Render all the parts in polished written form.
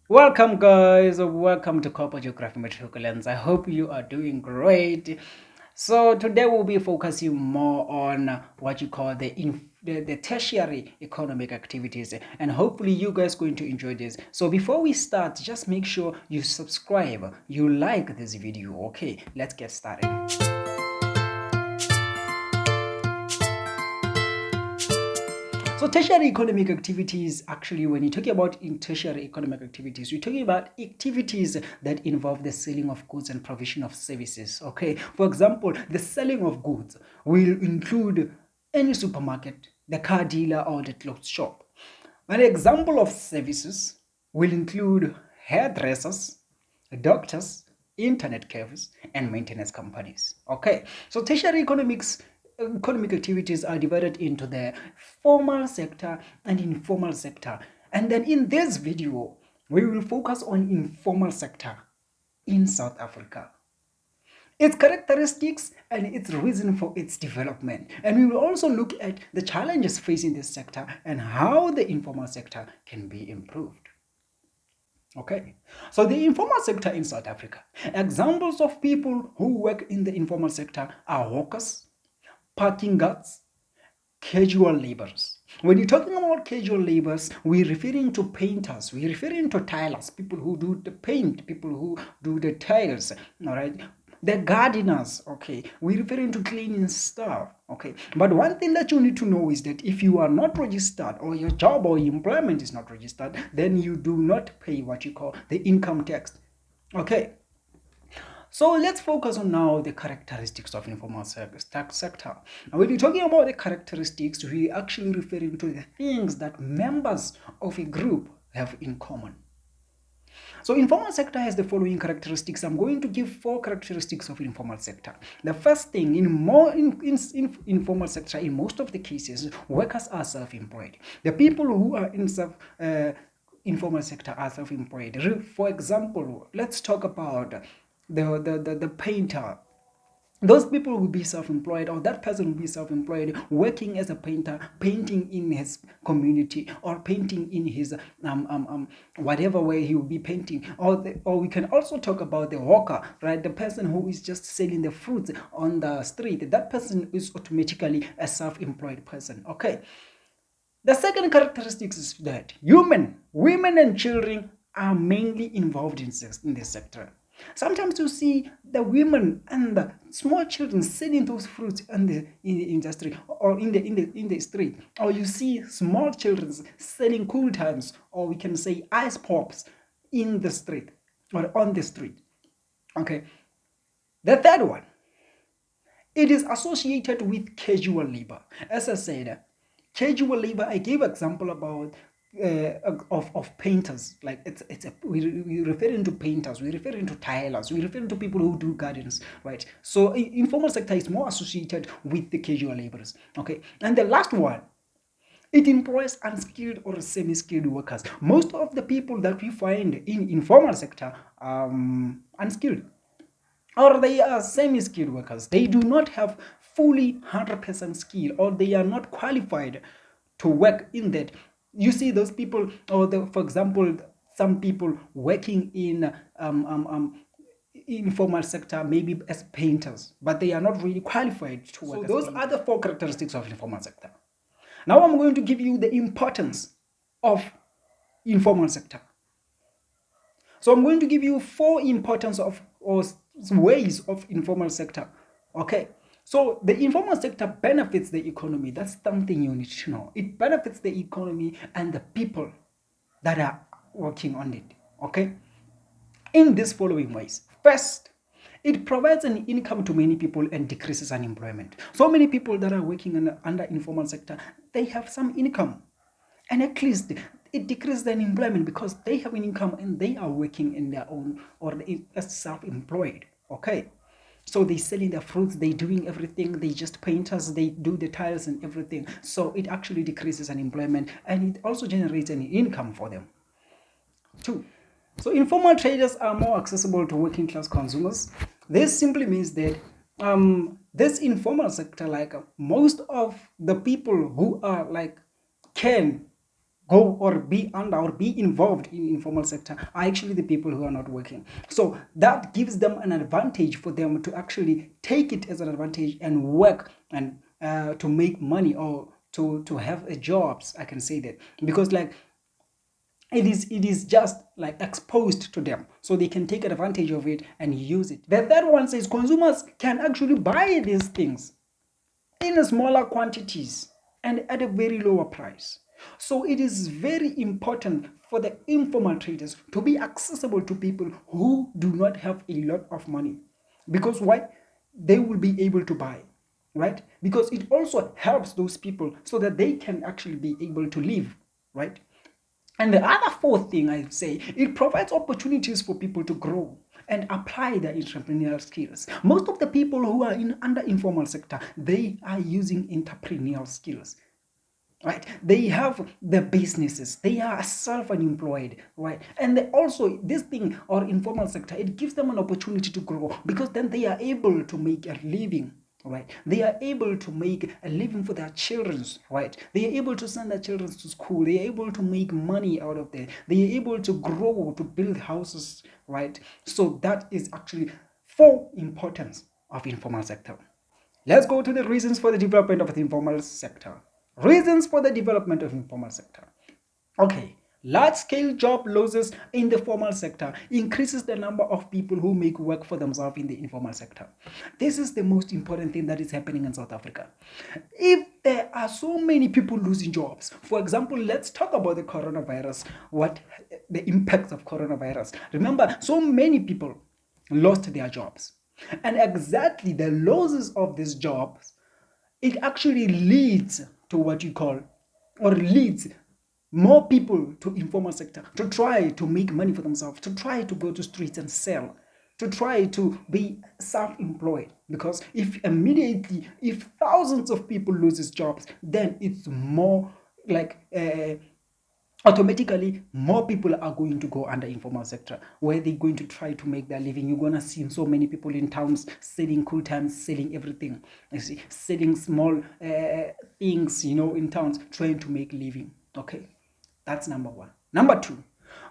Welcome, guys. Welcome to Corporate Geography Matriculants. I hope you are doing great. So today we'll be focusing more on what you call the tertiary economic activities, and hopefully you guys going to enjoy this. So before we start, just make sure you subscribe, you like this video. Okay, let's get started. So tertiary economic activities, actually, when you're talking about tertiary economic activities, we're talking about activities that involve the selling of goods and provision of services. Okay, for example, the selling of goods will include any supermarket, the car dealer, or the clothes shop. An example of services will include hairdressers, doctors, internet cafes, and maintenance companies. Okay, so tertiary economic activities are divided into the formal sector and informal sector. And then in this video, we will focus on informal sector in South Africa, its characteristics and its reason for its development. And we will also look at the challenges facing this sector and how the informal sector can be improved. Okay, so the informal sector in South Africa. Examples of people who work in the informal sector are hawkers, parking guards, casual laborers. When you're talking about casual laborers, we're referring to painters, we're referring to tilers, people who do the paint, people who do the tiles, all right? The gardeners, okay, we're referring to cleaning staff, okay? But one thing that you need to know is that if you are not registered, or your job or employment is not registered, then you do not pay what you call the income tax, okay? So let's focus on now the characteristics of informal sector. And when we're talking about the characteristics, we're actually referring to the things that members of a group have in common. So informal sector has the following characteristics. I'm going to give 4 characteristics of informal sector. The first thing, in informal sector, in most of the cases, workers are self-employed. The people who are in informal sector are self-employed. For example, let's talk about the painter. Those people will be self-employed, or that person will be self-employed, working as a painter, painting in his community, or painting in his whatever way he will be painting. Or we can also talk about the hawker, right? The person who is just selling the fruits on the street. That person is automatically a self-employed person. Okay. The second characteristic is that women and children are mainly involved in this sector. Sometimes you see the women and the small children selling those fruits in the industry, or in the street, or you see small children selling cool times, or we can say ice pops in the street or on the street. Okay. The third one, it is associated with casual labor. As I said, casual labor, I gave example about of painters. Like we're referring to painters, we're referring to tilers, we're referring to people who do gardens, right? So informal sector is more associated with the casual laborers. Okay, and the last one, it employs unskilled or semi-skilled workers. Most of the people that we find in informal sector are unskilled, or they are semi-skilled workers. They do not have fully 100% skill, or they are not qualified to work in that. You see those people, or for example, some people working in informal sector, maybe as painters, but they are not really qualified to work. So those are the 4 characteristics of informal sector. Now I'm going to give you the importance of informal sector. So I'm going to give you 4 importance of, or ways of informal sector. Okay, so the informal sector benefits the economy. That's something you need to know. It benefits the economy and the people that are working on it. Okay, in these following ways. First, it provides an income to many people and decreases unemployment. So many people that are working under informal sector, they have some income, and at least it decreases the unemployment because they have an income and they are working in their own, or as self-employed. Okay, so they selling their fruits, they doing everything, they just painters, they do the tiles and everything. So it actually decreases unemployment, and it also generates an income for them. 2, so informal traders are more accessible to working class consumers. This simply means that this informal sector, like most of the people who are like can go or be under or be involved in informal sector are actually the people who are not working. So that gives them an advantage for them to actually take it as an advantage and work and to make money or to have a jobs. I can say that because like it is just like exposed to them, so they can take advantage of it and use it. The third one says consumers can actually buy these things in smaller quantities and at a very lower price. So it is very important for the informal traders to be accessible to people who do not have a lot of money, because why? They will be able to buy, right? Because it also helps those people so that they can actually be able to live, right? And the other fourth thing I say, it provides opportunities for people to grow and apply their entrepreneurial skills. Most of the people who are under informal sector, they are using entrepreneurial skills, right? They have the businesses, they are self-employed, right? And they also, this thing or informal sector, it gives them an opportunity to grow, because then they are able to make a living, right? They are able to make a living for their children, right? They are able to send their children to school. They are able to make money out of there. They are able to grow, to build houses, right? So that is actually for importance of informal sector. Let's go to the reasons for the development of the informal sector. Reasons for the development of informal sector. Okay, large-scale job losses in the formal sector increases the number of people who make work for themselves in the informal sector. This is the most important thing that is happening in South Africa. If there are so many people losing jobs, for example, let's talk about the coronavirus, what the impacts of coronavirus. Remember, so many people lost their jobs. And exactly the losses of these jobs, it actually leads to what you call, or leads more people to informal sector to try to make money for themselves, to try to go to streets and sell, to try to be self-employed. Because if immediately, if thousands of people loses jobs, then it's more like automatically more people are going to go under informal sector, where they're going to try to make their living. You're gonna see so many people in towns selling cool times, selling everything, you see, selling small things, in towns, trying to make living. Okay, that's number one. Number two,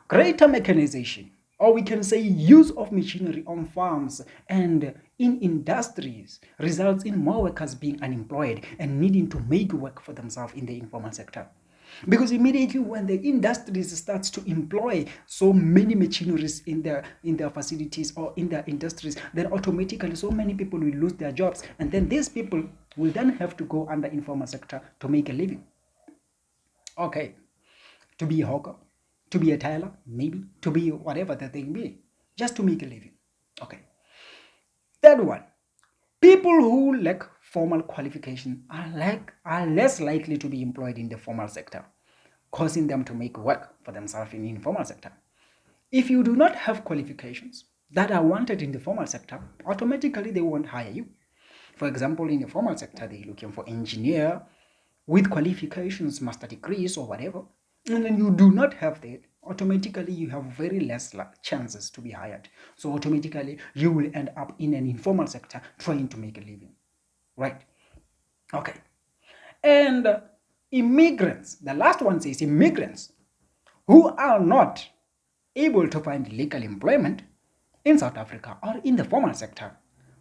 greater mechanization, or we can say use of machinery on farms and in industries, results in more workers being unemployed and needing to make work for themselves in the informal sector. Because immediately when the industries starts to employ so many machineries in their facilities or in their industries, then automatically so many people will lose their jobs, and then these people will then have to go under informal sector to make a living. Okay, to be a hawker, to be a tailor, maybe to be whatever the thing be, just to make a living. Okay. Third one, people who lack formal qualification are less likely to be employed in the formal sector, causing them to make work for themselves in the informal sector. If you do not have qualifications that are wanted in the formal sector, automatically they won't hire you. For example, in the formal sector, they're looking for engineer with qualifications, master degrees or whatever, and then you do not have that, automatically you have very less chances to be hired. So automatically you will end up in an informal sector trying to make a living, right? Okay. And immigrants, the last one says immigrants who are not able to find legal employment in South Africa or in the formal sector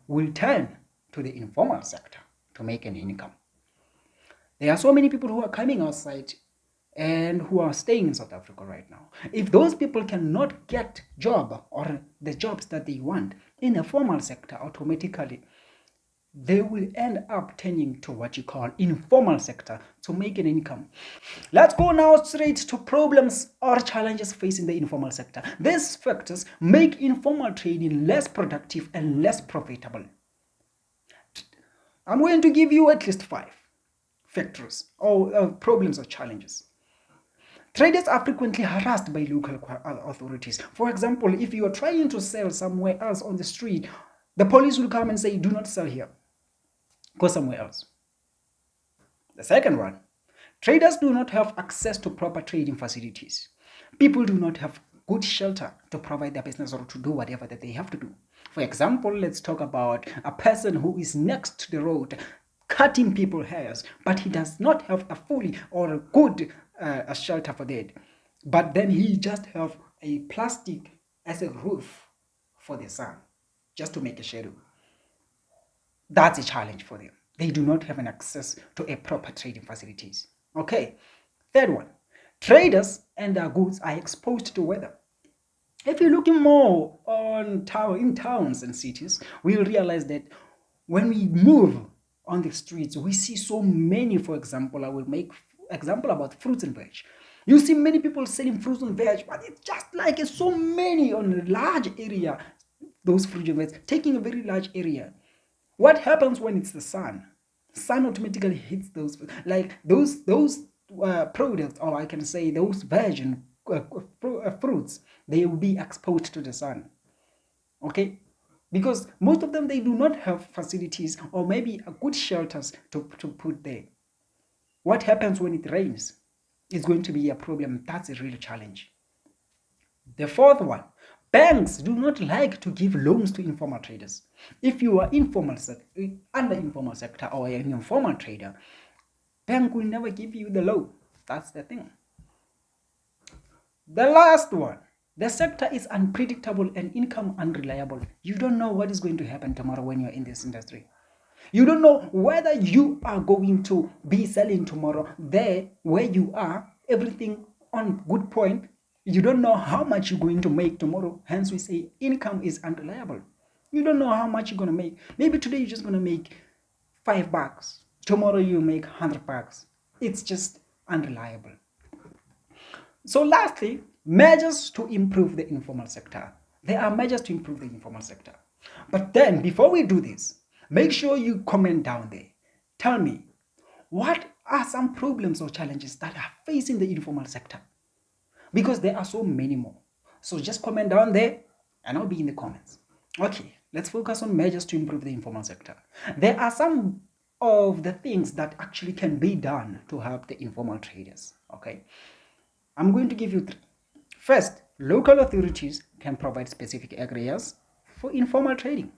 will turn to the informal sector to make an income. There are so many people who are coming outside and who are staying in South Africa right now. If those people cannot get job or the jobs that they want in the formal sector, automatically they will end up turning to what you call informal sector to make an income. Let's go now straight to problems or challenges facing the informal sector. These factors make informal trading less productive and less profitable. I'm going to give you at least 5 factors or problems or challenges. Traders are frequently harassed by local authorities. For example, if you are trying to sell somewhere else on the street, the police will come and say, do not sell here. Go somewhere else. The second one, traders do not have access to proper trading facilities. People do not have good shelter to provide their business or to do whatever that they have to do. For example, let's talk about a person who is next to the road cutting people's hairs, but he does not have a fully or a good a shelter for that. But then he just have a plastic as a roof for the sun, just to make a shadow. That's a challenge for them. They do not have an access to a proper trading facilities. Okay. Third one, traders and their goods are exposed to weather. If you're looking more in towns and cities, we'll realize that when we move on the streets, we see so many. For example, I will make example about fruits and veg. You see many people selling fruits and veg, but it's just like it's so many on a large area. Those fruits and veg taking a very large area. What happens when it's the sun? Sun automatically hits those, like those products, or I can say those virgin fruits. They will be exposed to the sun. Okay, because most of them, they do not have facilities or maybe good shelters to put there. What happens when it rains? It's going to be a problem. That's a real challenge. The fourth one, banks do not like to give loans to informal traders. If you are under informal sector or an informal trader, bank will never give you the loan. That's the thing. The last one, the sector is unpredictable and income unreliable. You don't know what is going to happen tomorrow when you're in this industry. You don't know whether you are going to be selling tomorrow there where you are, everything on good point. You don't know how much you're going to make tomorrow. Hence we say income is unreliable. You don't know how much you're going to make. Maybe today you're just going to make $5. Tomorrow you make $100. It's just unreliable. So lastly, measures to improve the informal sector. There are measures to improve the informal sector. But then before we do this, make sure you comment down there. Tell me, what are some problems or challenges that are facing the informal sector? Because there are so many more. So just comment down there and I'll be in the comments. Okay, let's focus on measures to improve the informal sector. There are some of the things that actually can be done to help the informal traders. Okay, I'm going to give you three. First, local authorities can provide specific areas for informal trading.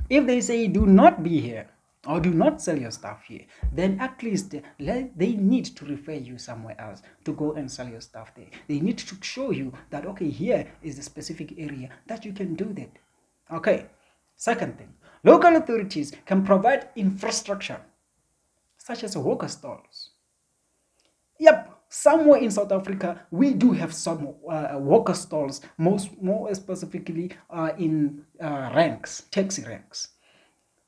If they say do not be here or do not sell your stuff here, then at least they need to refer you somewhere else to go and sell your stuff there. They need to show you that, okay, here is a specific area that you can do that. Okay. Second thing, local authorities can provide infrastructure such as hawker stalls. Yep, somewhere in South Africa, we do have some hawker stalls, more specifically in taxi ranks.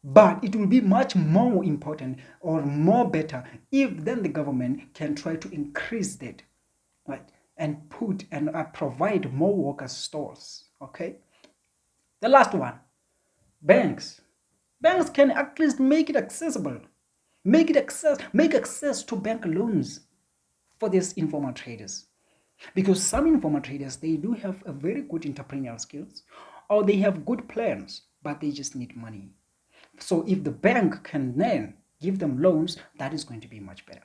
But it will be much more important or more better if then the government can try to increase that, right, and put and provide more hawker stalls. Okay. The last one, banks. Banks can at least make it accessible, make access to bank loans for these informal traders, because some informal traders, they do have a very good entrepreneurial skills or they have good plans, but they just need money. So if the bank can then give them loans, that is going to be much better.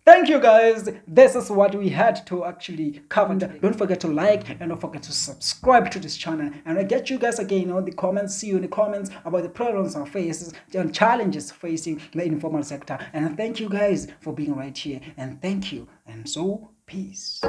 Thank you guys. This is what we had to actually cover. Don't forget to like and don't forget to subscribe to this channel. And I get you guys again on the comments. See you in the comments about the problems and faces and challenges facing the informal sector. And thank you guys for being right here. And thank you. And so, peace.